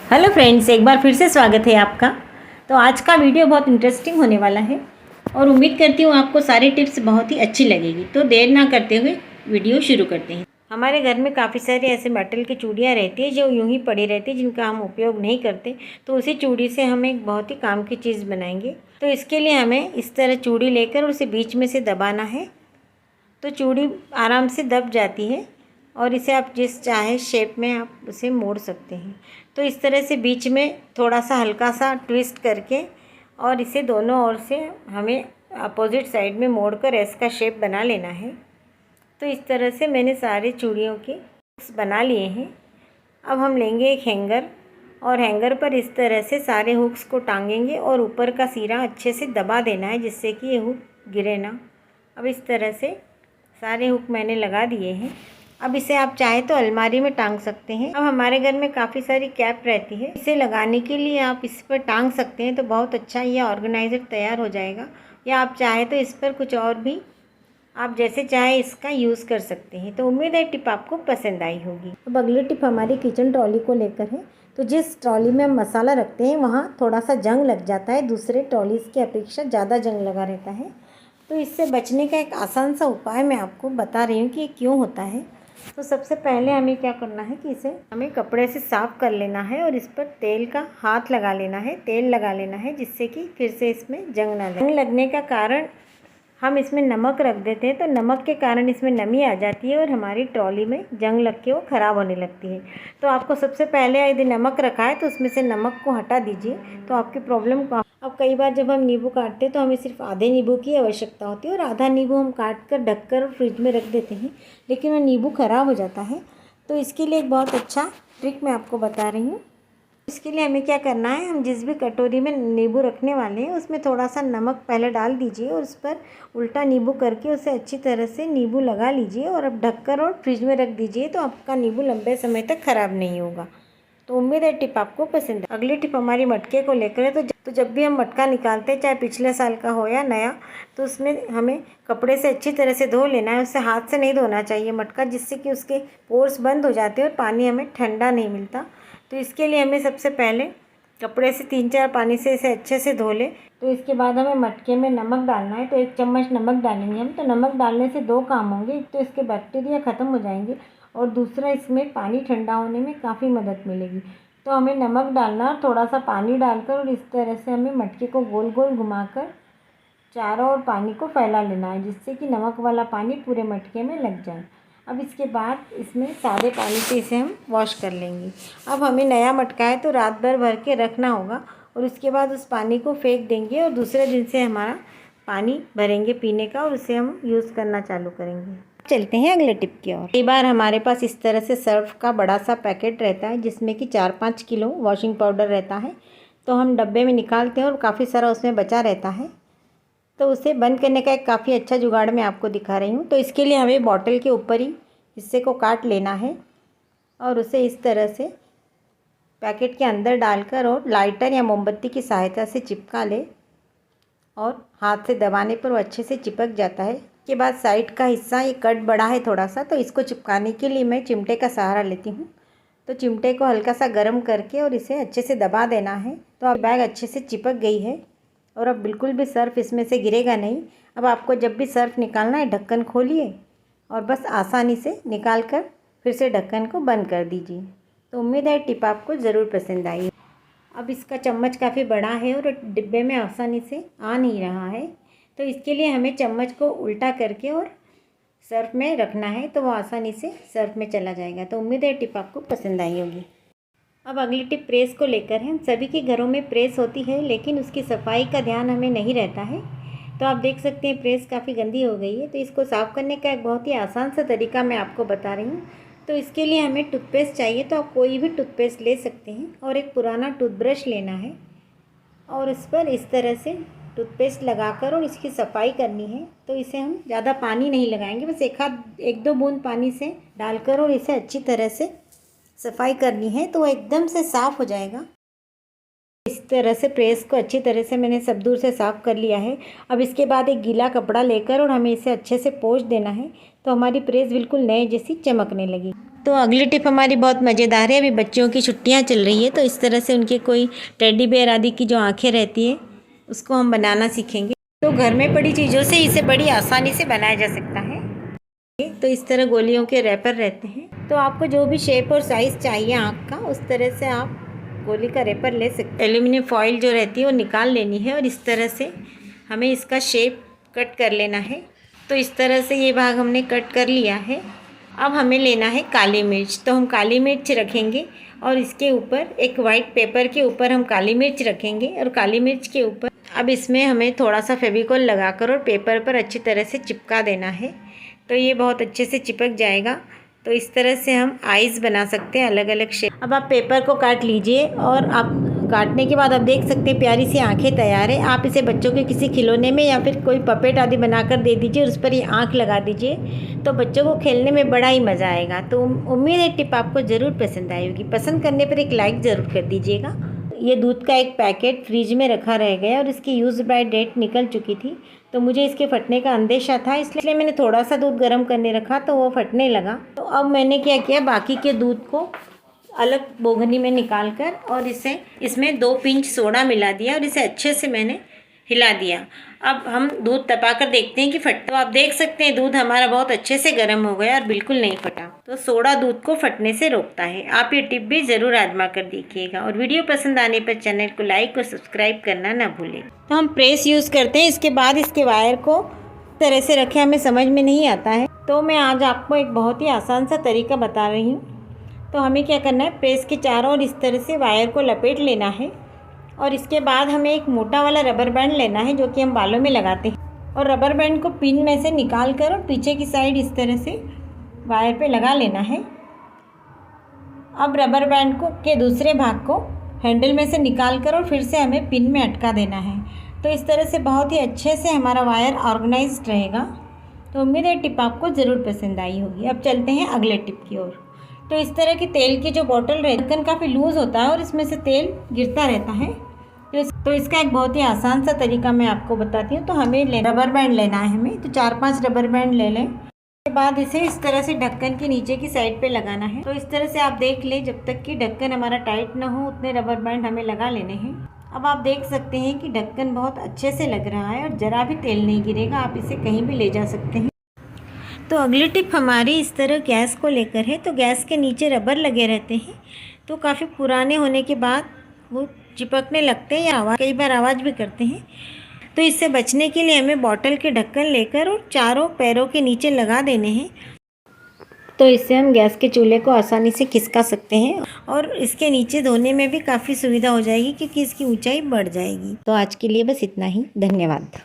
Hello friends, एक बार फिर से स्वागत है आपका। तो आज का वीडियो बहुत इंटरेस्टिंग होने वाला है और उम्मीद करती हूँ आपको सारी टिप्स बहुत ही अच्छी लगेगी। तो देर ना करते हुए वीडियो शुरू करते हैं। हमारे घर में काफ़ी सारे ऐसे मेटल की चूड़ियाँ रहती है जो यूं ही पड़ी रहती है, जिनका हम उपयोग नहीं करते। तो उसी चूड़ी से हम एक बहुत ही काम की चीज़ बनाएंगे। तो इसके लिए हमें इस तरह चूड़ी लेकर उसे बीच में से दबाना है, तो चूड़ी आराम से दब जाती है और इसे आप जिस चाहे शेप में आप उसे मोड़ सकते हैं। तो इस तरह से बीच में थोड़ा सा हल्का सा ट्विस्ट करके और इसे दोनों ओर से हमें अपोजिट साइड में मोड़कर एस का शेप बना लेना है। तो इस तरह से मैंने सारे चूड़ियों के बना लिए हैं। अब हम लेंगे एक हैंगर और हैंगर पर इस तरह से सारे हुक्स को टांगेंगे और ऊपर का सिरा अच्छे से दबा देना है, जिससे कि ये हुक गिरे ना। अब इस तरह से सारे हुक मैंने लगा दिए हैं। अब इसे आप चाहे तो अलमारी में टांग सकते हैं। अब हमारे घर में काफ़ी सारी कैप रहती है, इसे लगाने के लिए आप इस पर टांग सकते हैं, तो बहुत अच्छा ये ऑर्गेनाइज़र तैयार हो जाएगा। या आप चाहे तो इस पर कुछ और भी आप जैसे चाहे इसका यूज़ कर सकते हैं। तो उम्मीद है टिप आपको पसंद आई होगी। अब अगली टिप हमारी किचन ट्रॉली को लेकर है। तो जिस ट्रॉली में हम मसाला रखते हैं वहाँ थोड़ा सा जंग लग जाता है, दूसरे ट्रॉलीज़ की अपेक्षा ज़्यादा जंग लगा रहता है। तो इससे बचने का एक आसान सा उपाय मैं आपको बता रही हूँ कि ये क्यों होता है। तो सबसे पहले हमें क्या करना है कि इसे हमें कपड़े से साफ़ कर लेना है और इस पर तेल का हाथ लगा लेना है, तेल लगा लेना है, जिससे कि फिर से इसमें जंग ना लगे। जंग लगने का कारण हम इसमें नमक रख देते हैं, तो नमक के कारण इसमें नमी आ जाती है और हमारी ट्रॉली में जंग लग के वो ख़राब होने लगती है। तो आपको सबसे पहले यदि नमक रखा है तो उसमें से नमक को हटा दीजिए, तो आपकी प्रॉब्लम को। अब कई बार जब हम नींबू काटते हैं तो हमें सिर्फ आधे नींबू की आवश्यकता होती है और आधा नींबू हम काट कर ढककर फ्रिज में रख देते हैं, लेकिन वह नींबू ख़राब हो जाता है। तो इसके लिए एक बहुत अच्छा ट्रिक मैं आपको बता रही हूँ। इसके लिए हमें क्या करना है, हम जिस भी कटोरी में नींबू रखने वाले हैं उसमें थोड़ा सा नमक पहले डाल दीजिए और उस पर उल्टा नींबू करके उसे अच्छी तरह से नींबू लगा लीजिए और अब ढककर और फ्रिज में रख दीजिए, तो आपका नींबू लंबे समय तक ख़राब नहीं होगा। तो उम्मीद है टिप आपको पसंद है। अगली टिप हमारी मटके को लेकर है। तो जब भी हम मटका निकालते हैं, चाहे पिछले साल का हो या नया, तो उसमें हमें कपड़े से अच्छी तरह से धो लेना है। उसे हाथ से नहीं धोना चाहिए मटका, जिससे कि उसके पोर्स बंद हो जाते हैं और पानी हमें ठंडा नहीं मिलता। तो इसके लिए हमें सबसे पहले कपड़े से 3-4 पानी से इसे अच्छे से धो लें। तो इसके बाद हमें मटके में नमक डालना है। तो 1 चम्मच नमक डालेंगे हम। तो नमक डालने से 2 काम होंगे, एक तो इसके बैक्टीरिया ख़त्म हो जाएंगे और दूसरा इसमें पानी ठंडा होने में काफ़ी मदद मिलेगी। तो हमें नमक डालना और थोड़ा सा पानी डालकर और इस तरह से हमें मटके को गोल गोल घुमाकर चारों ओर पानी को फैला लेना है, जिससे कि नमक वाला पानी पूरे मटके में लग जाए। अब इसके बाद इसमें सादे पानी से इसे हम वॉश कर लेंगे। अब हमें नया मटका है तो रात भर भर के रखना होगा और उसके बाद उस पानी को फेंक देंगे और दूसरे दिन से हमारा पानी भरेंगे पीने का और उसे हम यूज़ करना चालू करेंगे। चलते हैं अगले टिप की ओर। कई बार हमारे पास इस तरह से सर्फ का बड़ा सा पैकेट रहता है, जिसमें कि 4-5 किलो वॉशिंग पाउडर रहता है। तो हम डब्बे में निकालते हैं और काफ़ी सारा उसमें बचा रहता है। तो उसे बंद करने का एक काफ़ी अच्छा जुगाड़ मैं आपको दिखा रही हूँ। तो इसके लिए हमें बॉटल के ऊपर ही हिस्से को काट लेना है और उसे इस तरह से पैकेट के अंदर डालकर और लाइटर या मोमबत्ती की सहायता से चिपका ले और हाथ से दबाने पर वो अच्छे से चिपक जाता है। के बाद साइड का हिस्सा ये कट बड़ा है थोड़ा सा, तो इसको चिपकाने के लिए मैं चिमटे का सहारा लेती हूँ। तो चिमटे को हल्का सा गर्म करके और इसे अच्छे से दबा देना है। तो अब बैग अच्छे से चिपक गई है और अब बिल्कुल भी सर्फ इसमें से गिरेगा नहीं। अब आपको जब भी सर्फ निकालना है ढक्कन खोलिए और बस आसानी से निकाल कर फिर से ढक्कन को बंद कर दीजिए। तो उम्मीद है टिप आपको ज़रूर पसंद आई। अब इसका चम्मच काफ़ी बड़ा है और डिब्बे में आसानी से आ नहीं रहा है, तो इसके लिए हमें चम्मच को उल्टा करके और सर्फ में रखना है, तो वो आसानी से सर्फ में चला जाएगा। तो उम्मीद है टिप आपको पसंद आई होगी। अब अगली टिप प्रेस को लेकर है। हम सभी के घरों में प्रेस होती है, लेकिन उसकी सफाई का ध्यान हमें नहीं रहता है। तो आप देख सकते हैं प्रेस काफ़ी गंदी हो गई है। तो इसको साफ़ करने का एक बहुत ही आसान सा तरीका मैं आपको बता रही हूँ। तो इसके लिए हमें टूथपेस्ट चाहिए। तो आप कोई भी टूथपेस्ट ले सकते हैं और एक पुराना टूथब्रश लेना है और इस पर इस तरह से टूथपेस्ट लगाकर और इसकी सफाई करनी है। तो इसे हम ज़्यादा पानी नहीं लगाएंगे, बस 1-2 बूंद पानी से डालकर और इसे अच्छी तरह से सफाई करनी है, तो वो एकदम से साफ़ हो जाएगा। इस तरह से प्रेस को अच्छी तरह से मैंने सब दूर से साफ़ कर लिया है। अब इसके बाद एक गीला कपड़ा लेकर और हमें इसे अच्छे से पोंछ देना है, तो हमारी प्रेस बिल्कुल नए जैसी चमकने लगी। तो अगली टिप हमारी बहुत मज़ेदार है। अभी बच्चों की छुट्टियां चल रही है, तो इस तरह से उनके कोई टेडी बेयर आदि की जो आँखें रहती है उसको हम बनाना सीखेंगे। तो घर में पड़ी चीज़ों से इसे बड़ी आसानी से बनाया जा सकता है। तो इस तरह गोलियों के रैपर रहते हैं, तो आपको जो भी शेप और साइज़ चाहिए आँख का, उस तरह से आप गोली का रैपर ले सकते हैं। एल्यूमिनियम फॉइल जो रहती है वो निकाल लेनी है और इस तरह से हमें इसका शेप कट कर लेना है। तो इस तरह से ये भाग हमने कट कर लिया है। अब हमें लेना है काली मिर्च। तो हम काली मिर्च रखेंगे और इसके ऊपर एक वाइट पेपर के ऊपर हम काली मिर्च रखेंगे और काली मिर्च के ऊपर अब इसमें हमें थोड़ा सा फेविकॉल लगाकर और पेपर पर अच्छी तरह से चिपका देना है। तो ये बहुत अच्छे से चिपक जाएगा। तो इस तरह से हम आईज़ बना सकते हैं अलग अलग शेप। अब आप पेपर को काट लीजिए और आप काटने के बाद आप देख सकते हैं प्यारी सी आंखें तैयार है। आप इसे बच्चों के किसी खिलौने में या फिर कोई पपेट आदि बनाकर दे दीजिए और उस पर ये आँख लगा दीजिए, तो बच्चों को खेलने में बड़ा ही मज़ा आएगा। तो उम्मीद है टिप आपको ज़रूर पसंद आई होगी। पसंद करने पर एक लाइक ज़रूर कर दीजिएगा। ये दूध का एक पैकेट फ्रिज में रखा रह गया और इसकी यूज़ बाय डेट निकल चुकी थी, तो मुझे इसके फटने का अंदेशा था, इसलिए मैंने थोड़ा सा दूध गर्म करने रखा तो वो फटने लगा। तो अब मैंने क्या किया, बाकी के दूध को अलग बोगनी में निकाल कर और इसमें 2 पिंच सोडा मिला दिया और इसे अच्छे से मैंने हिला दिया। अब हम दूध तपा कर देखते हैं कि फट। तो आप देख सकते हैं दूध हमारा बहुत अच्छे से गर्म हो गया और बिल्कुल नहीं फटा। तो सोडा दूध को फटने से रोकता है। आप ये टिप भी ज़रूर आजमा कर देखिएगा और वीडियो पसंद आने पर चैनल को लाइक और सब्सक्राइब करना ना भूलें। तो हम प्रेस यूज़ करते हैं। इसके बाद इसके वायर को तरह से रखें, हमें समझ में नहीं आता है, तो मैं आज आपको एक बहुत ही आसान सा तरीका बता रही हूँ। तो हमें क्या करना है, प्रेस के चारों ओर इस तरह से वायर को लपेट लेना है और इसके बाद हमें एक मोटा वाला रबर बैंड लेना है जो कि हम बालों में लगाते हैं, और रबर बैंड को पिन में से निकाल कर और पीछे की साइड इस तरह से वायर पे लगा लेना है। अब रबर बैंड के दूसरे भाग को हैंडल में से निकाल कर और फिर से हमें पिन में अटका देना है। तो इस तरह से बहुत ही अच्छे से हमारा वायर ऑर्गेनाइज्ड रहेगा। तो उम्मीद है टिप आपको ज़रूर पसंद आई होगी। अब चलते हैं अगले टिप की ओर। तो इस तरह की तेल की जो बोतल रहती है, ढक्कन काफ़ी लूज़ होता है और इसमें से तेल गिरता रहता है। तो इसका एक बहुत ही आसान सा तरीका मैं आपको बताती हूँ। तो हमें रबर बैंड लेना है, हमें तो 4-5 रबर बैंड ले लें। उसके बाद इसे इस तरह से ढक्कन के नीचे की साइड पे लगाना है। तो इस तरह से आप देख लें, जब तक कि ढक्कन हमारा टाइट ना हो उतने रबर बैंड हमें लगा लेने हैं। अब आप देख सकते हैं कि ढक्कन बहुत अच्छे से लग रहा है और ज़रा भी तेल नहीं गिरेगा। आप इसे कहीं भी ले जा सकते हैं। तो अगली टिप हमारी इस तरह गैस को लेकर है। तो गैस के नीचे रबर लगे रहते हैं, तो काफ़ी पुराने होने के बाद वो चिपकने लगते हैं या कई बार आवाज़ भी करते हैं। तो इससे बचने के लिए हमें बॉटल के ढक्कन लेकर और चारों पैरों के नीचे लगा देने हैं। तो इससे हम गैस के चूल्हे को आसानी से खिसका सकते हैं और इसके नीचे धोने में भी काफ़ी सुविधा हो जाएगी क्योंकि इसकी ऊंचाई बढ़ जाएगी। तो आज के लिए बस इतना ही। धन्यवाद।